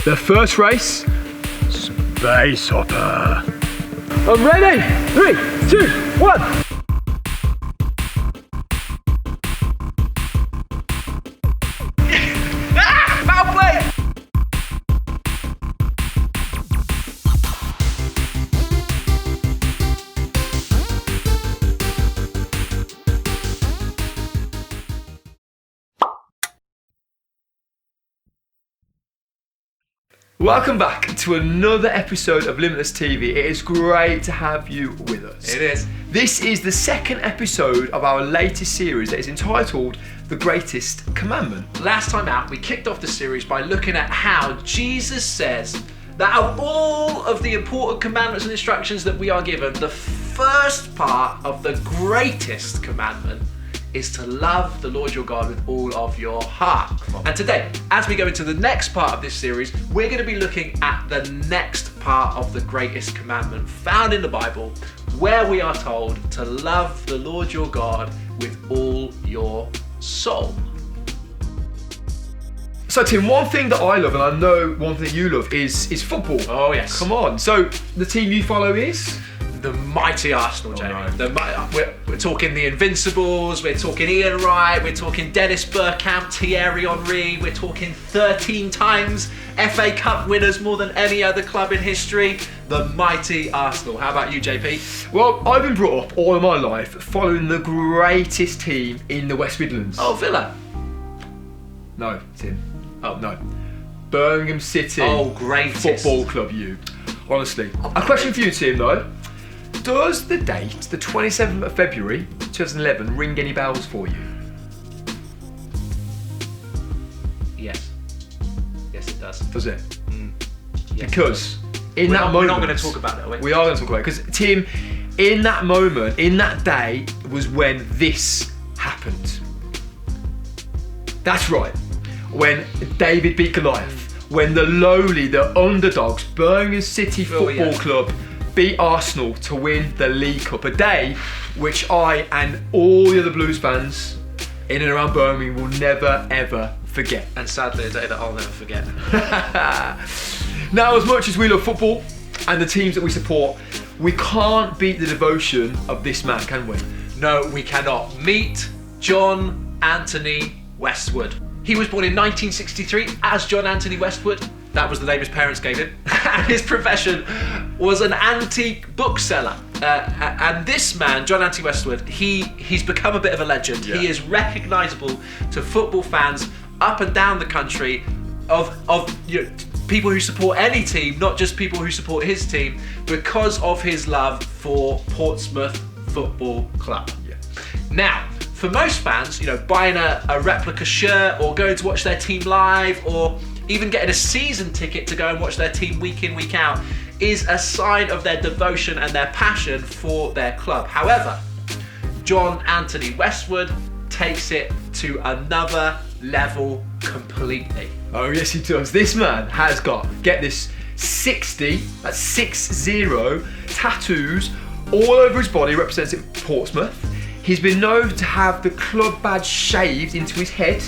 The first race, Space Hopper. I'm ready. 3, 2, 1. Foul play! Welcome back to another episode of Limitless TV. It is great to have you with us. It is. This is the second episode of our latest series that is entitled The Greatest Commandment. Last time out, we kicked off the series by looking at how Jesus says that of all of the important commandments and instructions that we are given, the first part of the greatest commandment is to love the Lord your God with all of your heart. And today, as we go into the next part of this series, we're going to be looking at the next part of the greatest commandment found in the Bible, where we are told to love the Lord your God with all your soul. So Tim, one thing that I love, and I know one thing you love, is football. Oh yes. Come on. So the team you follow is? The mighty Arsenal, Jamie. No. We're talking the Invincibles, we're talking Ian Wright, we're talking Dennis Bergkamp, Thierry Henry, we're talking 13 times FA Cup winners, more than any other club in history. The mighty Arsenal. How about you, JP? Well, I've been brought up all of my life following the greatest team in the West Midlands. Oh, Villa. No, Tim. Oh, no. Birmingham City. Oh, greatest Football Club, you. Honestly. A question for you, Tim, though. Does the date, the 27th of February 2011, ring any bells for you? Yes. Yes, it does. Does it? Yes, Because in we're that not, moment... We're not going to talk about it, are we? We are going to talk about it. Because, Tim, in that moment, in that day, was when this happened. That's right. When David beat Goliath. When the lowly, the underdogs, Birmingham City Football Club beat Arsenal to win the League Cup. A day which I and all the other Blues fans in and around Birmingham will never ever forget. And sadly, a day that I'll never forget. Now, as much as we love football and the teams that we support, we can't beat the devotion of this man, can we? No, we cannot. Meet John Anthony Westwood. He was born in 1963 as John Anthony Westwood. That was the name his parents gave him. And his profession was an antique bookseller. And this man, John Anthony Westwood, he's become a bit of a legend. Yeah. He is recognisable to football fans up and down the country of people who support any team, not just people who support his team, because of his love for Portsmouth Football Club. Yeah. Now, for most fans, buying a replica shirt or going to watch their team live or even getting a season ticket to go and watch their team week in, week out is a sign of their devotion and their passion for their club. However, John Anthony Westwood takes it to another level completely. Oh yes, he does. This man has got, get this, 60, that's 60 tattoos all over his body representing Portsmouth. He's been known to have the club badge shaved into his head,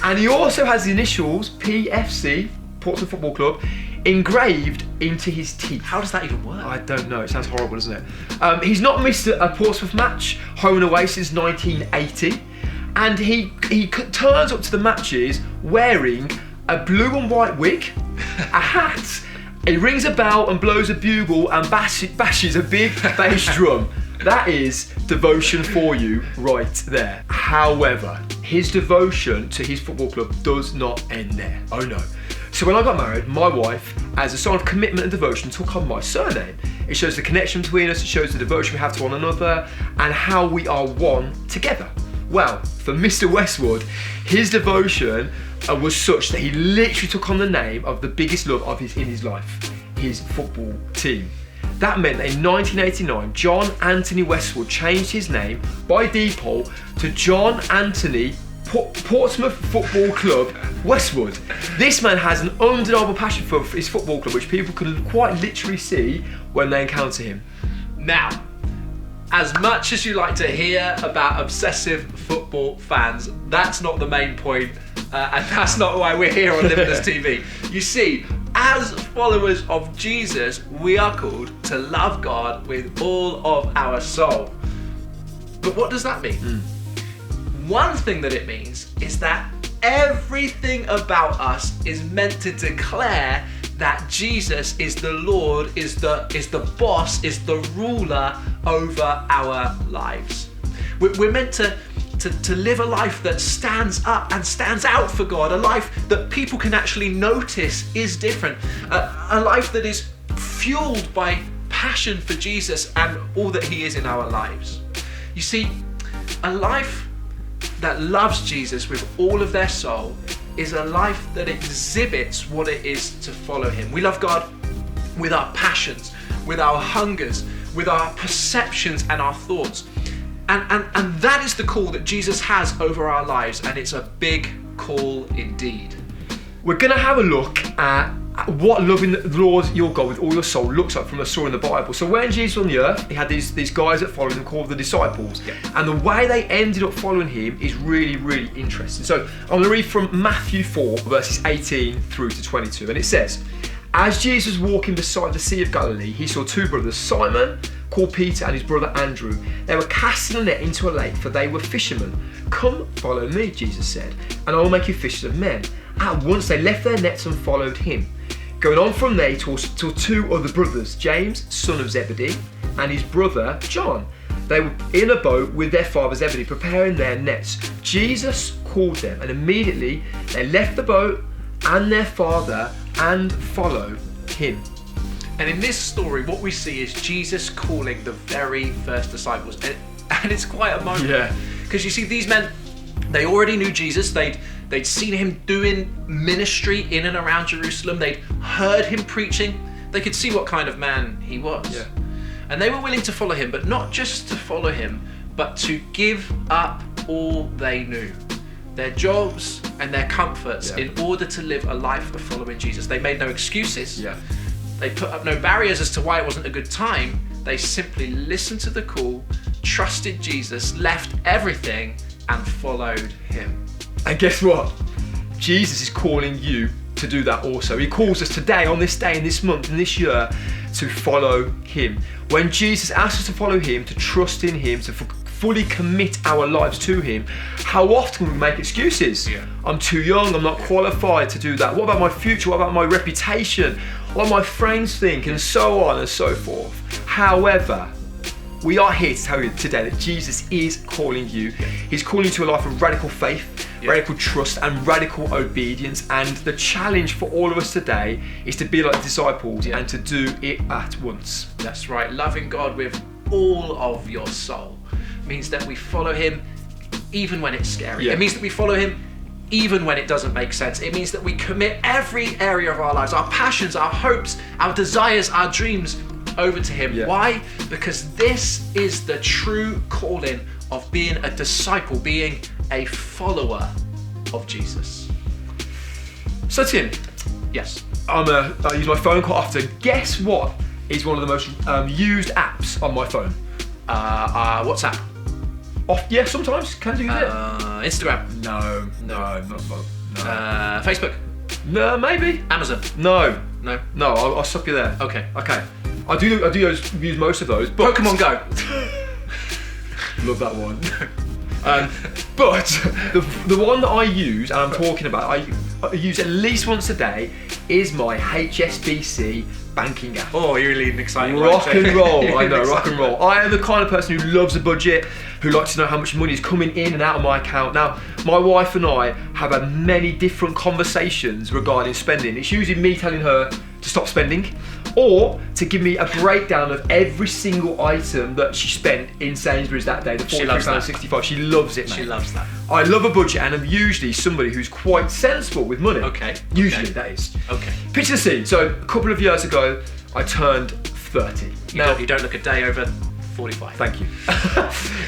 and he also has the initials PFC, Portsmouth Football Club, engraved into his teeth. How does that even work? I don't know, it sounds horrible, doesn't it? He's not missed a Portsmouth match, home and away, since 1980, and he turns up to the matches wearing a blue and white wig, a hat, he rings a bell and blows a bugle and bashes a big bass drum. That is devotion for you right there. However, his devotion to his football club does not end there. Oh no. So when I got married, my wife, as a sign of commitment and devotion, took on my surname. It shows the connection between us, it shows the devotion we have to one another, and how we are one together. Well, for Mr. Westwood, his devotion was such that he literally took on the name of the biggest love in his life, his football team. That meant that in 1989, John Anthony Westwood changed his name by default to John Anthony Portsmouth Football Club Westwood. This man has an undeniable passion for his football club, which people can quite literally see when they encounter him. Now, as much as you like to hear about obsessive football fans, that's not the main point, and that's not why we're here on Limitless TV. You see, as followers of Jesus, we are called to love God with all of our soul. But what does that mean? One thing that it means is that everything about us is meant to declare that Jesus is the Lord, is the boss, is the ruler over our lives. We're meant to live a life that stands up and stands out for God, a life that people can actually notice is different, a life that is fueled by passion for Jesus and all that he is in our lives. You see, a life that loves Jesus with all of their soul is a life that exhibits what it is to follow him. We love God with our passions, with our hungers, with our perceptions and our thoughts. And that is the call that Jesus has over our lives, and it's a big call indeed. We're going to have a look at what loving the Lord your God with all your soul looks like from a story in the Bible. So when Jesus was on the earth, he had these guys that followed him called the disciples. Yeah. And the way they ended up following him is really, really interesting. So I'm going to read from Matthew 4, verses 18 through to 22. And it says, as Jesus was walking beside the Sea of Galilee, he saw two brothers, Simon, called Peter, and his brother Andrew. They were casting a net into a lake, for they were fishermen. Come, follow me, Jesus said, and I will make you fishers of men. At once they left their nets and followed him. Going on from there to two other brothers, James, son of Zebedee, and his brother John. They were in a boat with their father Zebedee, preparing their nets. Jesus called them, and immediately they left the boat and their father and followed him. And in this story, what we see is Jesus calling the very first disciples. And it's quite a moment. Yeah. Because you see, these men, they already knew Jesus. They'd seen him doing ministry in and around Jerusalem. They'd heard him preaching. They could see what kind of man he was. Yeah. And they were willing to follow him, but not just to follow him, but to give up all they knew. Their jobs and their comforts in order to live a life of following Jesus. They made no excuses. Yeah. They put up no barriers as to why it wasn't a good time. They simply listened to the call, trusted Jesus, left everything, and followed him. And guess what? Jesus is calling you to do that also. He calls us today, on this day, in this month, in this year, to follow him. When Jesus asks us to follow him, to trust in him, to fully commit our lives to him, how often we make excuses? Yeah. I'm too young, I'm not qualified to do that. What about my future? What about my reputation? What my friends think? And so on and so forth. However, we are here to tell you today that Jesus is calling you. He's calling you to a life of radical faith, radical trust, and radical obedience. And the challenge for all of us today is to be like the disciples and to do it at once. That's right. Loving God with all of your soul means that we follow him even when it's scary. Yeah. It means that we follow him even when it doesn't make sense. It means that we commit every area of our lives, our passions, our hopes, our desires, our dreams, over to him. Yeah. Why? Because this is the true calling of being a disciple, being a follower of Jesus. So Tim, Yes. I use my phone quite often. Guess what is one of the most used apps on my phone? WhatsApp. Yeah, sometimes can do that. Instagram. No. Facebook. No, maybe. Amazon. No. No. I'll stop you there. Okay. I do use most of those. But Pokemon Go. Love that one. But the one that I use, and I'm talking about, I use at least once a day, is my HSBC banking app. Oh, you're really excited. Rock and roll, I know, rock and roll. I am the kind of person who loves a budget, who likes to know how much money is coming in and out of my account. Now, my wife and I have had many different conversations regarding spending. It's usually me telling her to stop spending, or to give me a breakdown of every single item that she spent in Sainsbury's that day, the £43.65. She loves it, mate. She loves that. I love a budget, and I'm usually somebody who's quite sensible with money. Okay. Usually, that is. Okay. Picture the scene. So, a couple of years ago, I turned 30. You don't look a day over 45. Thank you.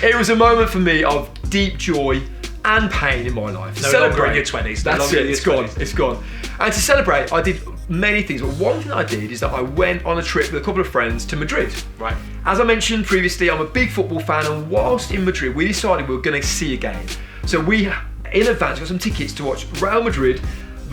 It was a moment for me of deep joy and pain in my life. No longer in your 20s. That's it, it's gone. It's gone. And to celebrate, I did many things, but one thing I did is that I went on a trip with a couple of friends to Madrid. Right. As I mentioned previously, I'm a big football fan, and whilst in Madrid, we decided we were going to see a game. So we, in advance, got some tickets to watch Real Madrid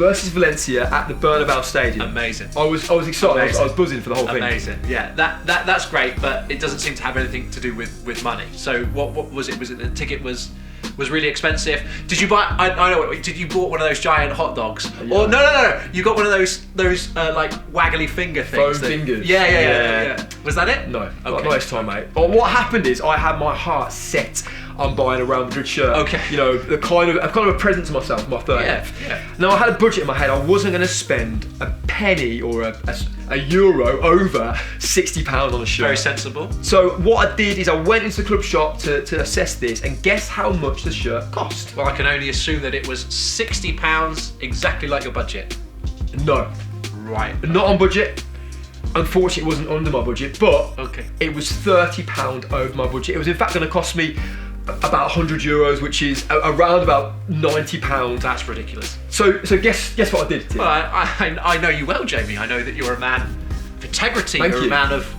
versus Valencia at the Bernabeu Stadium. Amazing. I was excited. I was buzzing for the whole thing. Amazing. Yeah, that's great, but it doesn't seem to have anything to do with money. So what was it? Was it the ticket was really expensive? Did you buy? I know. Did you bought one of those giant hot dogs? Yeah. Or no. You got one of those like waggly finger things. Foam fingers. Yeah. Was that it? No. Okay. Not this time, mate. But what happened is I had my heart set on buying a Real Madrid shirt. Okay. You know, the kind of a present to myself, my 30th. Yeah. Now I had a budget in my head. I wasn't going to spend a penny or a euro over £60 on a shirt. Very sensible. So what I did is I went into the club shop to assess this, and guess how much the shirt cost? Well, I can only assume that it was £60, exactly like your budget. No. Right. Not on budget. Unfortunately, it wasn't under my budget, but Okay. it was £30 over my budget. It was in fact going to cost me about €100, which is around about £90. That's ridiculous. So guess what I did, Tim? Well, I know you well, Jamie. I know that you're a man of integrity. Thank You're you. a man of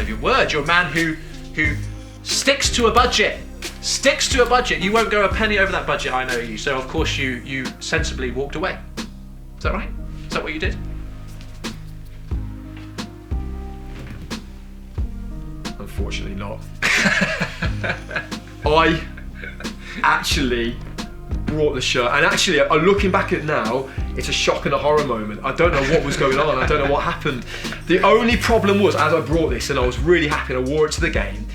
your word. You're a man who sticks to a budget. Sticks to a budget. You won't go a penny over that budget. I know you. So of course you sensibly walked away. Is that right? Is that what you did? Unfortunately not. I actually brought the shirt, and actually looking back at it now, it's a shock and a horror moment. I don't know what was going on. I don't know what happened. The only problem was, as I brought this and I was really happy and I wore it to the game,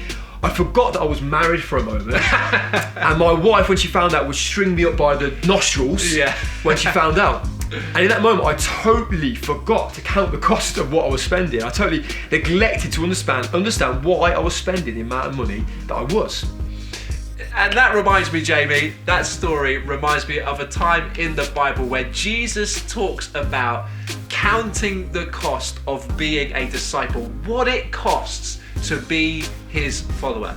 I forgot that I was married for a moment. And my wife, when she found out, would string me up by the nostrils when she found out. And in that moment, I totally forgot to count the cost of what I was spending. I totally neglected to understand why I was spending the amount of money that I was. And that reminds me, Jamie, that story reminds me of a time in the Bible where Jesus talks about counting the cost of being a disciple, what it costs to be his follower.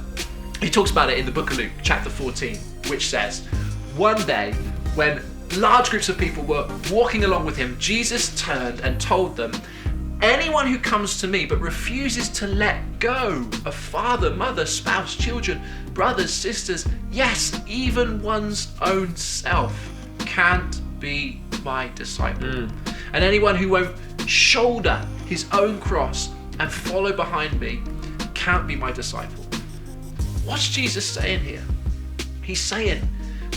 He talks about it in the book of Luke, chapter 14, which says, one day when large groups of people were walking along with him, Jesus turned and told them, anyone who comes to me but refuses to let go of father, mother, spouse, children, brothers, sisters, yes, even one's own self, can't be my disciple. And anyone who won't shoulder his own cross and follow behind me can't be my disciple. What's Jesus saying here? He's saying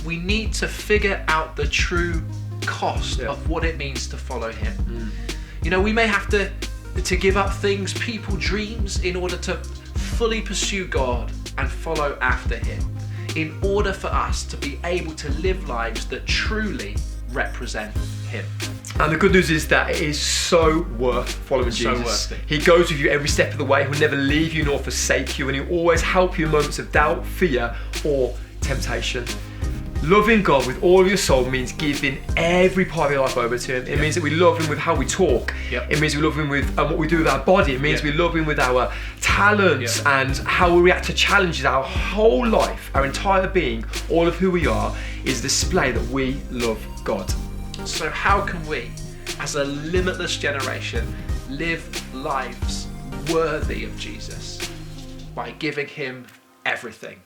we need to figure out the true cost of what it means to follow him. You know, we may have to give up things, people, dreams, in order to fully pursue God and follow after him, in order for us to be able to live lives that truly represent him. And the good news is that it is so worth following Jesus. Worth it. He goes with you every step of the way. He'll never leave you nor forsake you, and he'll always help you in moments of doubt, fear, or temptation. Loving God with all of your soul means giving every part of your life over to him. It means that we love him with how we talk. It means we love him with what we do with our body. It means we love him with our talents and how we react to challenges. Our whole life, our entire being, all of who we are is a display that we love God. So how can we, as a limitless generation, live lives worthy of Jesus? By giving him everything.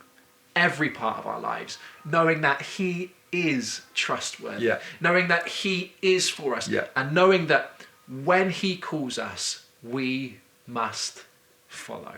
Every part of our lives, knowing that he is trustworthy, knowing that he is for us, and knowing that when he calls us, we must follow.